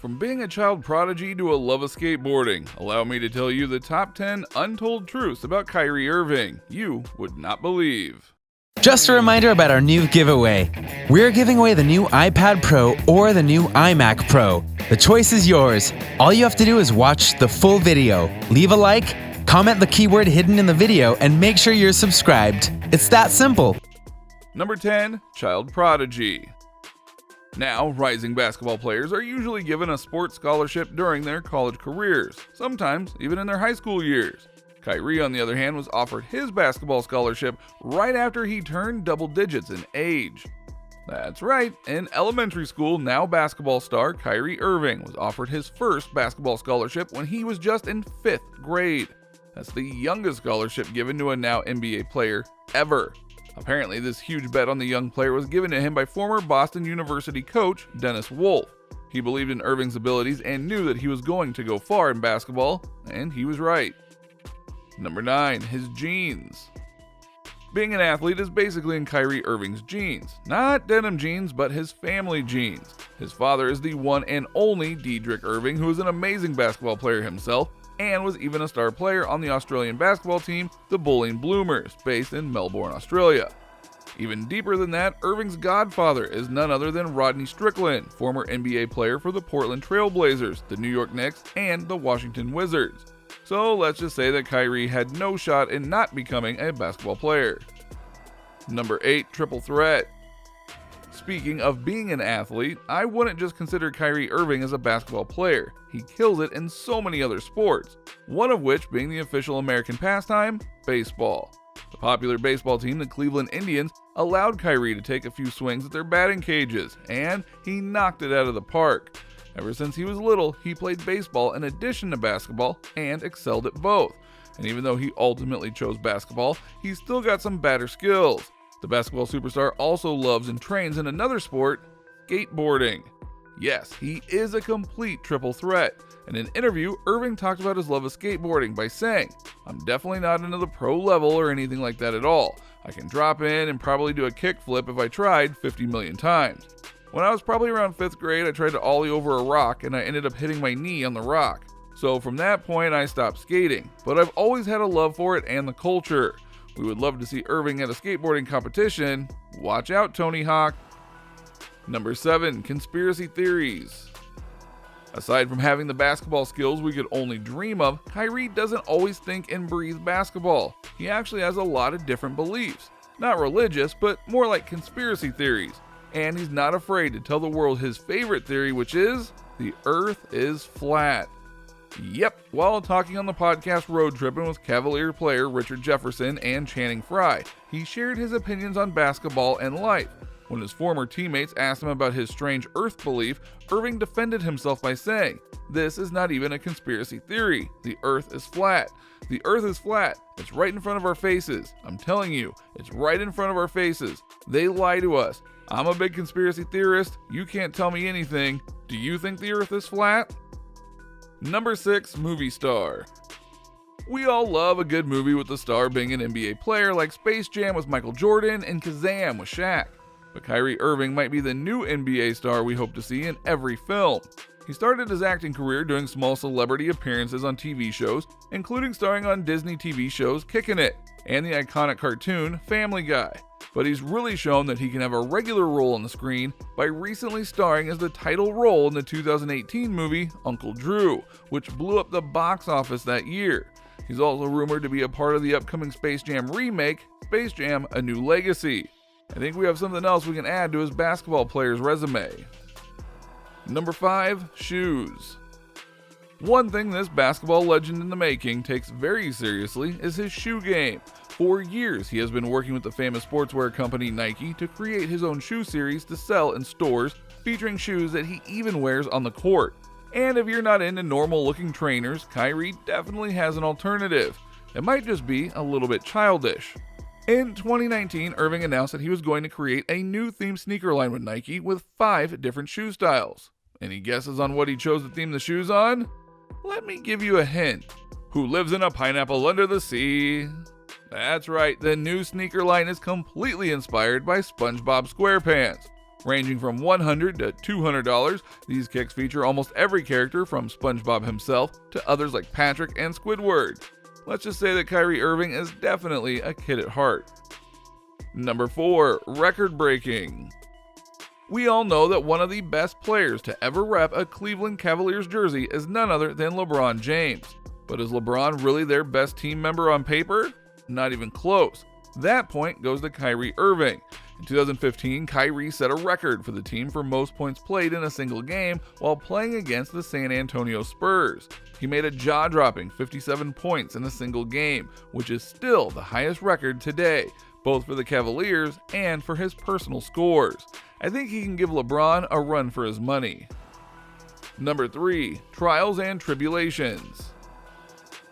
From being a child prodigy to a love of skateboarding, allow me to tell you the top 10 untold truths about Kyrie Irving you would not believe. Just a reminder about our new giveaway. We're giving away the new iPad Pro or the new iMac Pro. The choice is yours. All you have to do is watch the full video, leave a like, comment the keyword hidden in the video, and make sure you're subscribed. It's that simple. Number 10, child prodigy. Now, rising basketball players are usually given a sports scholarship during their college careers, sometimes even in their high school years. Kyrie, on the other hand, was offered his basketball scholarship right after he turned double digits in age. That's right, in elementary school, now basketball star Kyrie Irving was offered his first basketball scholarship when he was just in 5th grade. That's the youngest scholarship given to a now NBA player ever. Apparently, this huge bet on the young player was given to him by former Boston University coach Dennis Wolf. He believed in Irving's abilities and knew that he was going to go far in basketball, and he was right. Number 9, his genes. Being an athlete is basically in Kyrie Irving's genes. Not denim jeans, but his family genes. His father is the one and only Diedrich Irving, who is an amazing basketball player himself, and was even a star player on the Australian basketball team, the Bowling Bloomers, based in Melbourne, Australia. Even deeper than that, Irving's godfather is none other than Rodney Strickland, former NBA player for the Portland Trail Blazers, the New York Knicks, and the Washington Wizards. So let's just say that Kyrie had no shot in not becoming a basketball player. Number 8, triple threat. Speaking of being an athlete, I wouldn't just consider Kyrie Irving as a basketball player. He kills it in so many other sports, one of which being the official American pastime, baseball. The popular baseball team, the Cleveland Indians, allowed Kyrie to take a few swings at their batting cages, and he knocked it out of the park. Ever since he was little, he played baseball in addition to basketball and excelled at both. And even though he ultimately chose basketball, he's still got some batter skills. The basketball superstar also loves and trains in another sport, skateboarding. Yes, he is a complete triple threat. In an interview, Irving talked about his love of skateboarding by saying, "I'm definitely not into the pro level or anything like that at all. I can drop in and probably do a kickflip if I tried 50 million times. When I was probably around 5th grade, I tried to ollie over a rock and I ended up hitting my knee on the rock. So from that point, I stopped skating, but I've always had a love for it and the culture. We would love to see Irving at a skateboarding competition. Watch out, Tony Hawk." Number 7, conspiracy theories. Aside from having the basketball skills we could only dream of, Kyrie doesn't always think and breathe basketball. He actually has a lot of different beliefs. Not religious, but more like conspiracy theories. And he's not afraid to tell the world his favorite theory, which is the Earth is flat. Yep, while talking on the podcast Road Trippin' with Cavalier player Richard Jefferson and Channing Frye, he shared his opinions on basketball and life. When his former teammates asked him about his strange Earth belief, Irving defended himself by saying, "This is not even a conspiracy theory. The Earth is flat. The Earth is flat. It's right in front of our faces. I'm telling you, it's right in front of our faces. They lie to us. I'm a big conspiracy theorist. You can't tell me anything. Do you think the Earth is flat?" Number 6, movie star. We all love a good movie with the star being an NBA player, like Space Jam with Michael Jordan and Kazam with Shaq. But Kyrie Irving might be the new NBA star we hope to see in every film. He started his acting career doing small celebrity appearances on TV shows, including starring on Disney TV shows Kickin' It and the iconic cartoon Family Guy. But he's really shown that he can have a regular role on the screen by recently starring as the title role in the 2018 movie Uncle Drew, which blew up the box office that year. He's also rumored to be a part of the upcoming Space Jam remake, Space Jam: A New Legacy. I think we have something else we can add to his basketball player's resume. Number 5, shoes. One thing this basketball legend in the making takes very seriously is his shoe game. For years, he has been working with the famous sportswear company Nike to create his own shoe series to sell in stores, featuring shoes that he even wears on the court. And if you're not into normal-looking trainers, Kyrie definitely has an alternative. It might just be a little bit childish. In 2019, Irving announced that he was going to create a new themed sneaker line with Nike with 5 different shoe styles. Any guesses on what he chose to theme the shoes on? Let me give you a hint. Who lives in a pineapple under the sea? That's right, the new sneaker line is completely inspired by SpongeBob SquarePants. Ranging from $100 to $200, these kicks feature almost every character from SpongeBob himself to others like Patrick and Squidward. Let's just say that Kyrie Irving is definitely a kid at heart. Number 4. Record breaking. We all know that one of the best players to ever rep a Cleveland Cavaliers jersey is none other than LeBron James. But is LeBron really their best team member on paper? Not even close. That point goes to Kyrie Irving. In 2015, Kyrie set a record for the team for most points played in a single game while playing against the San Antonio Spurs. He made a jaw-dropping 57 points in a single game, which is still the highest record today, both for the Cavaliers and for his personal scores. I think he can give LeBron a run for his money. Number 3. Trials and tribulations.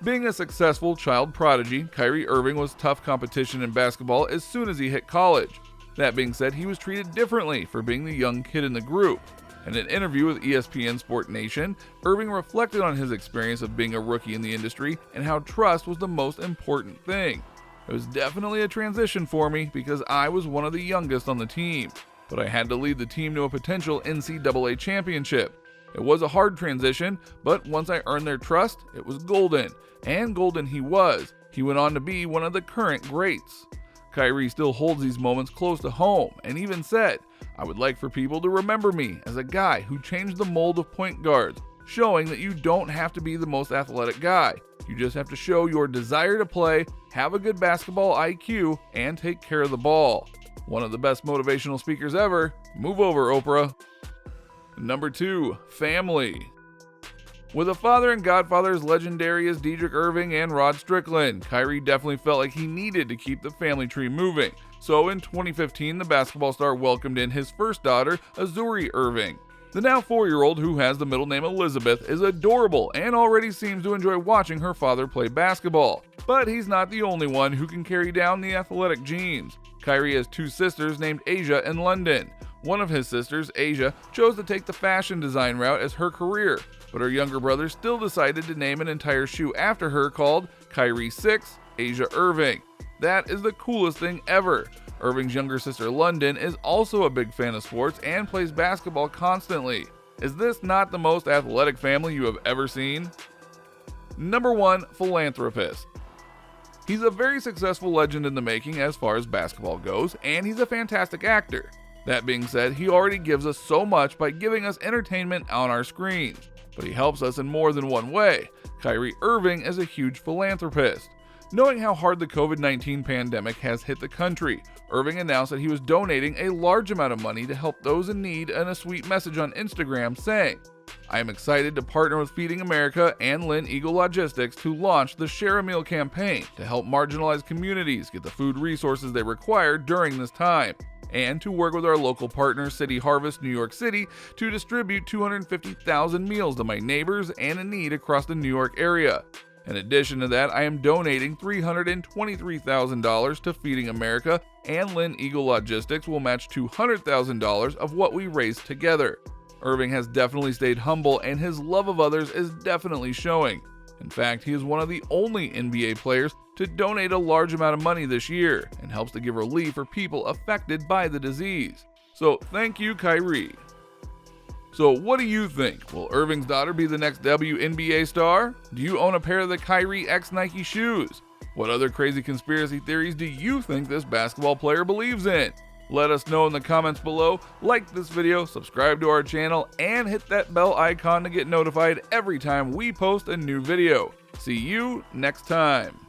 Being a successful child prodigy, Kyrie Irving was tough competition in basketball as soon as he hit college. That being said, he was treated differently for being the young kid in the group. In an interview with ESPN Sport Nation, Irving reflected on his experience of being a rookie in the industry and how trust was the most important thing. It was definitely a transition for me because I was one of the youngest on the team, but I had to lead the team to a potential NCAA championship. It was a hard transition, but once I earned their trust, it was golden. And golden he was. He went on to be one of the current greats. Kyrie still holds these moments close to home and even said, "I would like for people to remember me as a guy who changed the mold of point guards, showing that you don't have to be the most athletic guy. You just have to show your desire to play, have a good basketball IQ, and take care of the ball." One of the best motivational speakers ever. Move over, Oprah. Number 2. Family. With a father and godfather as legendary as Dedrick Irving and Rod Strickland, Kyrie definitely felt like he needed to keep the family tree moving. So in 2015, the basketball star welcomed in his first daughter, Azuri Irving. The now 4-year-old, who has the middle name Elizabeth, is adorable and already seems to enjoy watching her father play basketball. But he's not the only one who can carry down the athletic genes. Kyrie has 2 sisters named Asia and London. One of his sisters, Asia, chose to take the fashion design route as her career, but her younger brother still decided to name an entire shoe after her called Kyrie 6 Asia Irving. That is the coolest thing ever. Irving's younger sister London is also a big fan of sports and plays basketball constantly. Is this not the most athletic family you have ever seen? Number 1. Philanthropist. He's a very successful legend in the making as far as basketball goes, and he's a fantastic actor. That being said, he already gives us so much by giving us entertainment on our screens, but he helps us in more than one way. Kyrie Irving is a huge philanthropist. Knowing how hard the COVID-19 pandemic has hit the country, Irving announced that he was donating a large amount of money to help those in need and a sweet message on Instagram saying, "I am excited to partner with Feeding America and Lynn Eagle Logistics to launch the Share a Meal campaign to help marginalized communities get the food resources they require during this time, and to work with our local partner City Harvest New York City to distribute 250,000 meals to my neighbors and in need across the New York area. In addition to that, I am donating $323,000 to Feeding America, and Lynn Eagle Logistics will match $200,000 of what we raise together." Irving has definitely stayed humble, and his love of others is definitely showing. In fact, he is one of the only NBA players to donate a large amount of money this year and helps to give relief for people affected by the disease. So thank you, Kyrie. So what do you think? Will Irving's daughter be the next WNBA star? Do you own a pair of the Kyrie X Nike shoes? What other crazy conspiracy theories do you think this basketball player believes in? Let us know in the comments below, like this video, subscribe to our channel, and hit that bell icon to get notified every time we post a new video. See you next time.